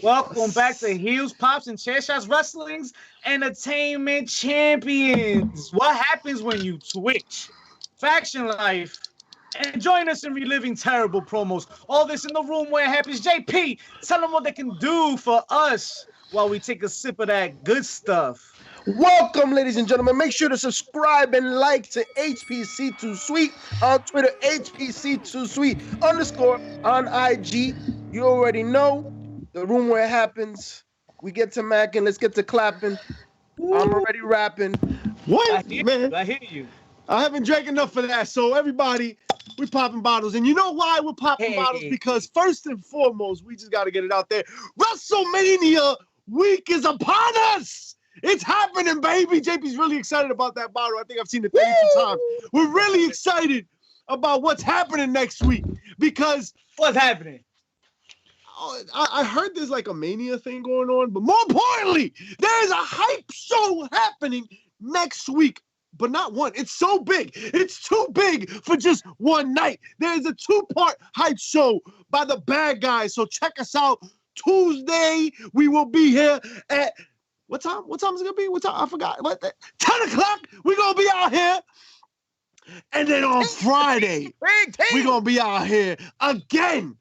Welcome back to Heels, Pops, and Chairshots Wrestling's Entertainment Champions. What happens when you switch faction life and join us in reliving terrible promos? All this in the room where it happens. JP, tell them what they can do for us while we take a sip of that good stuff. Welcome, ladies and gentlemen. Make sure to subscribe and like to HPC2Sweet on Twitter, HPC2Sweet _ on IG. You already know the room where it happens. We get to macking. Let's get to clapping. I'm already rapping. What, I hear you. I haven't drank enough for that. So everybody, we're popping bottles. And you know why we're popping bottles? Because first and foremost, we just got to get it out there. WrestleMania week is upon us. It's happening, baby. JP's really excited about that bottle. I think I've seen it 32 times. We're really excited about what's happening next week because What's happening? I heard there's like a Mania thing going on, but more importantly, there's a hype show happening next week, but not one. It's so big. It's too big for just one night. There's a 2-part hype show by the bad guys. So check us out Tuesday. We will be here at what time? What time is it gonna be? What time? I forgot. What? 10 o'clock. We're gonna be out here. And then on Friday, we're gonna be out here again.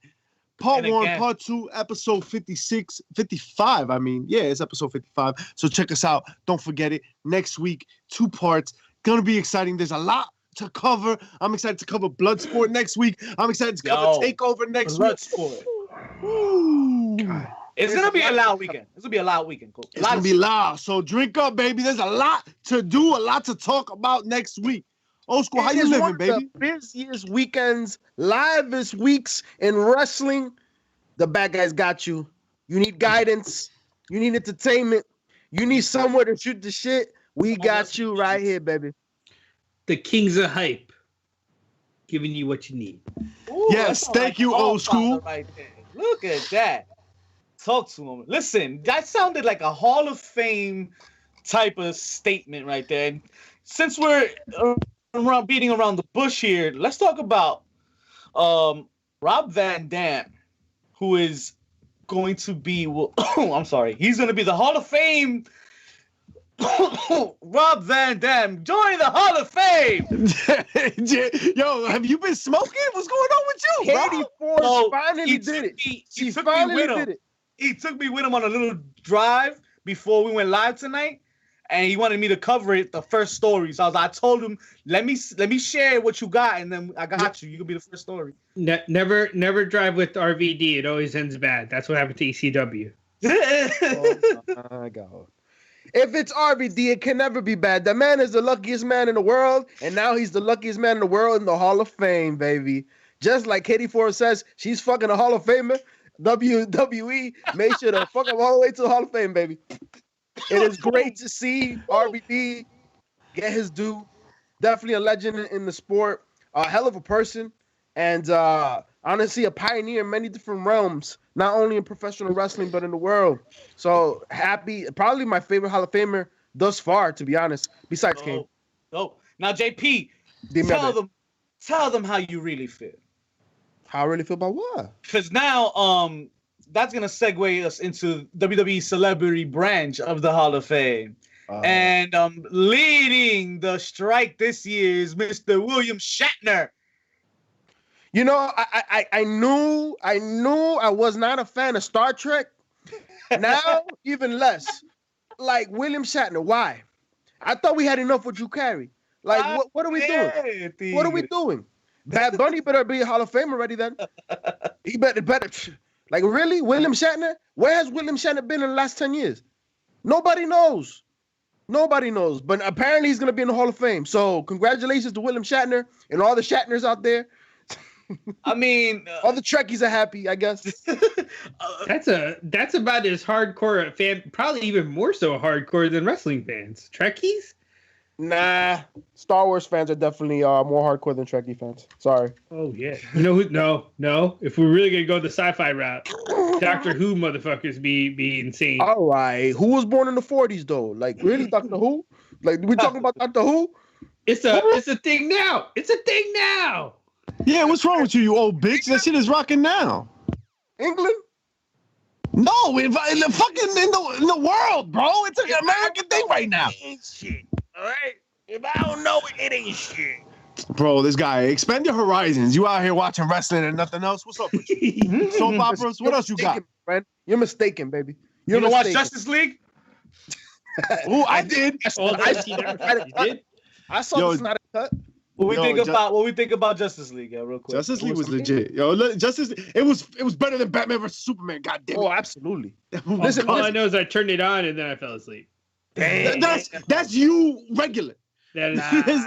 Part 1, Part 2, episode 56, 55. I mean, yeah, it's episode 55. So check us out. Don't forget it. Next week, 2 parts. Gonna be exciting. There's a lot to cover. I'm excited to cover Bloodsport next week. I'm excited to cover Takeover next week. Bloodsport. It's gonna be a loud weekend. It's gonna be a loud weekend. Cool. It's gonna be loud. So drink up, baby. There's a lot to do, a lot to talk about next week. Old school, how you living, baby? The busiest weekends, livest weeks in wrestling. The bad guys got you. You need guidance. You need entertainment. You need somewhere to shoot the shit. We got you right here, baby. The kings of hype, giving you what you need. Ooh, yes, thank you, old school. Right there. Look at that. Talk to him. Listen, that sounded like a Hall of Fame type of statement right there. And since we're beating around the bush here, let's talk about Rob Van Dam, who is going to be I'm sorry, he's going to be the Hall of Fame. Rob Van Dam, join the Hall of Fame. Yo, have you been smoking? What's going on with you, Katie Force finally did it. She finally did it. He took me with him on a little drive before we went live tonight. And he wanted me to cover it, the first story. So I told him, let me share what you got, and then I got you. You can be the first story. Never drive with RVD. It always ends bad. That's what happened to ECW. Oh my God. If it's RVD, it can never be bad. The man is the luckiest man in the world, and now he's the luckiest man in the world in the Hall of Fame, baby. Just like Katie Force says, she's fucking a Hall of Famer. WWE made sure to fuck him all the way to the Hall of Fame, baby. It is great to see RVD get his due. Definitely a legend in the sport. A hell of a person. And honestly, a pioneer in many different realms. Not only in professional wrestling, but in the world. So happy. Probably my favorite Hall of Famer thus far, to be honest. Besides Kane. Oh. Now, JP, tell them how you really feel. How I really feel about what? Because now, that's gonna segue us into WWE celebrity branch of the Hall of Fame, and leading the strike this year is Mr. William Shatner. You know, I knew I was not a fan of Star Trek. Now even less. Like William Shatner, why? I thought we had enough with Drew Carey. Like what are we doing? What are we doing? Bad Bunny better be a Hall of Fame already then. He better. Like, really? William Shatner? Where has William Shatner been in the last 10 years? Nobody knows. Nobody knows. But apparently he's going to be in the Hall of Fame. So congratulations to William Shatner and all the Shatners out there. I mean... all the Trekkies are happy, I guess. That's about as hardcore a fan, probably even more so hardcore than wrestling fans. Trekkies? Nah. Star Wars fans are definitely more hardcore than Trekkie fans. Sorry. Oh, yeah. You know who? No. If we're really going to go the sci-fi route, Doctor Who motherfuckers be insane. All right. Who was born in the 40s, though? Like, really? Doctor Who? Like, we talking about Doctor Who? It's a thing now. It's a thing now. Yeah, what's wrong with you, you old bitch? That shit is rocking now. England? No, in the fucking in the world, bro. It's an American thing right now. Ain't shit. All right. If I don't know it, it ain't shit. Bro, this guy, expand your horizons. You out here watching wrestling and nothing else? What's up with you? Soap operas? What else you got? Friend? You're mistaken, baby. You know, watch mistaken. Justice League? Oh, I did. I saw Yo, this not a cut. What we think about Justice League, real quick. Justice League was legit. Yo, it was better than Batman versus Superman. God damn it. Oh, absolutely. Listen, all I know is I turned it on and then I fell asleep. That's you regular. That is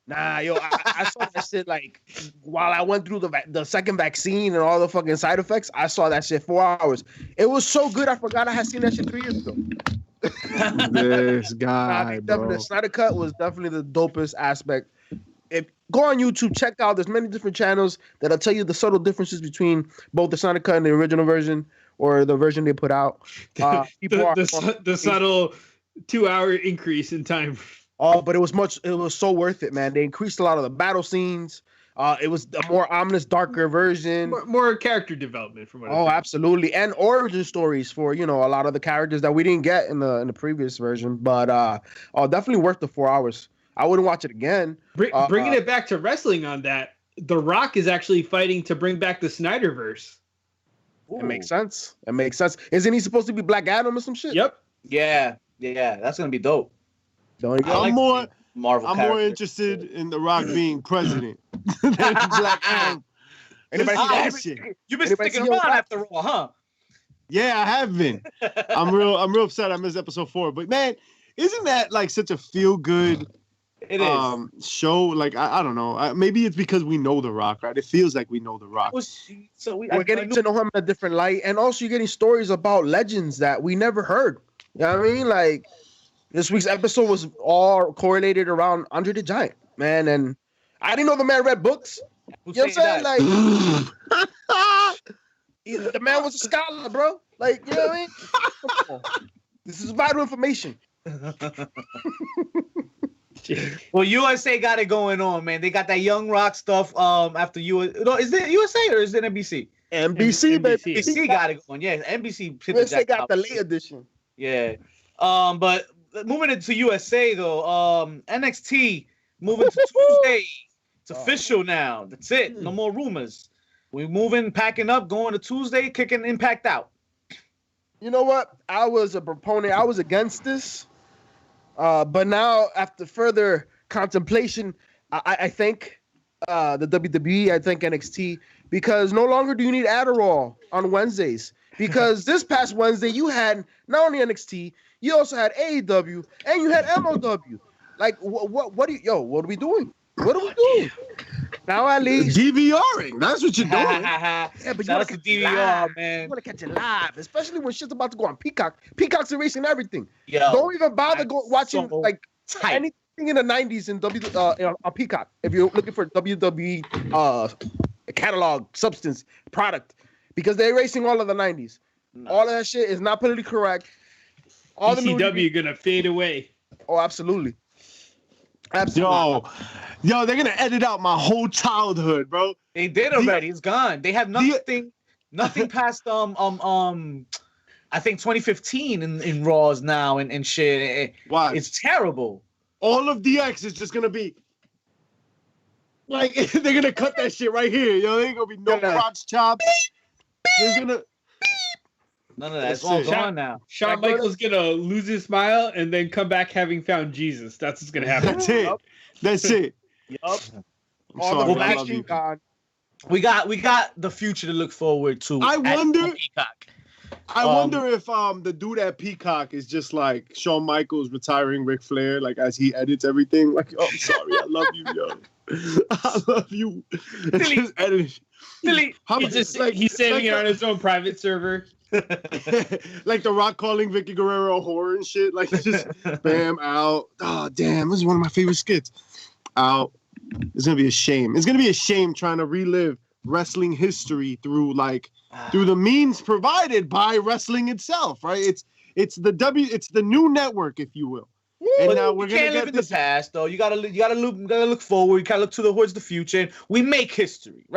Nah, yo, I saw that shit like while I went through the second vaccine and all the fucking side effects. I saw that shit 4 hours. It was so good. I forgot I had seen that shit 3 years ago. This guy, bro. The Snyder Cut was definitely the dopest aspect. If go on YouTube, check out. There's many different channels that'll tell you the subtle differences between both the Snyder Cut and the original version, or the version they put out. The subtle 2 hour increase in time. Oh, but it was so worth it, man. They increased a lot of the battle scenes. It was a more ominous, darker version. More character development from what Oh, absolutely. And origin stories for, a lot of the characters that we didn't get in the previous version. But definitely worth the 4 hours. I wouldn't watch it again. Bringing it back to wrestling on that, The Rock is actually fighting to bring back the Snyderverse. It makes sense. Isn't he supposed to be Black Adam or some shit? Yep. Yeah, that's gonna be dope. I'm more interested in The Rock being president than Black Adam. Anybody see that shit? You've been sticking around after all, huh? Yeah, I have been. I'm real upset I missed episode 4. But man, isn't that like such a feel good show? Like I don't know. Maybe it's because we know The Rock, right? It feels like we know The Rock. So we're getting to know him in a different light, and also you're getting stories about legends that we never heard. You know what I mean? Like this week's episode was all correlated around Andre the Giant, man, and I didn't know the man read books. You know what I'm saying? Like the man was a scholar, bro. Like, you know what I mean? Come on. This is vital information. Well, USA got it going on, man. They got that Young Rock stuff. After is it USA or is it NBC? NBC, baby. NBC got it going. Yeah, NBC. USA got the late edition. Yeah. But moving into USA though, NXT moving to Tuesday. It's official now. That's it. No more rumors. We moving, packing up, going to Tuesday, kicking Impact out. You know what? I was a proponent. I was against this. But now, after further contemplation, I thank the WWE, I thank NXT, because no longer do you need Adderall on Wednesdays. Because this past Wednesday, you had not only NXT, you also had AEW, and you had MLW. Like, what are we doing? What are we doing? Now at least DVRing. That's what you're doing. Yeah, but you want to DVR, man. You want to catch it live, especially when shit's about to go on Peacock. Peacock's erasing everything. Yo, don't even bother watching so like tight. anything in the 90s in on Peacock. If you're looking for WWE catalog, substance, product, because they're erasing all of the 90s. No. All of that shit is not politically correct. All ECW gonna fade away. Oh, absolutely. Absolutely. Yo, they're gonna edit out my whole childhood, bro. They did already. It's gone. They have nothing past I think 2015 in Raws now and shit. Why? It's terrible. All of DX is just gonna be like they're gonna cut that shit right here. Yo, there ain't gonna be no crotch chops. There's gonna none of that. It's all gone now. Shawn Michaels gonna lose his smile and then come back having found Jesus. That's what's gonna happen. That's it. That's it. Yup. All the vacuum gone. We got the future to look forward to. I wonder if the dude at Peacock is just like Shawn Michaels retiring Ric Flair, like as he edits everything. Like, oh, I'm sorry, I love you, yo. I love you. Billy. He's saving it on his own private server. Like The Rock calling Vicky Guerrero a whore and shit. Like, just bam, out. Oh, damn, this is one of my favorite skits. Out. It's gonna be a shame. It's gonna be a shame trying to relive wrestling history through the means provided by wrestling itself, right? It's the new network, if you will. And but now we're gonna live in the past, though. You gotta look forward. You gotta look towards the future. And we make history, right?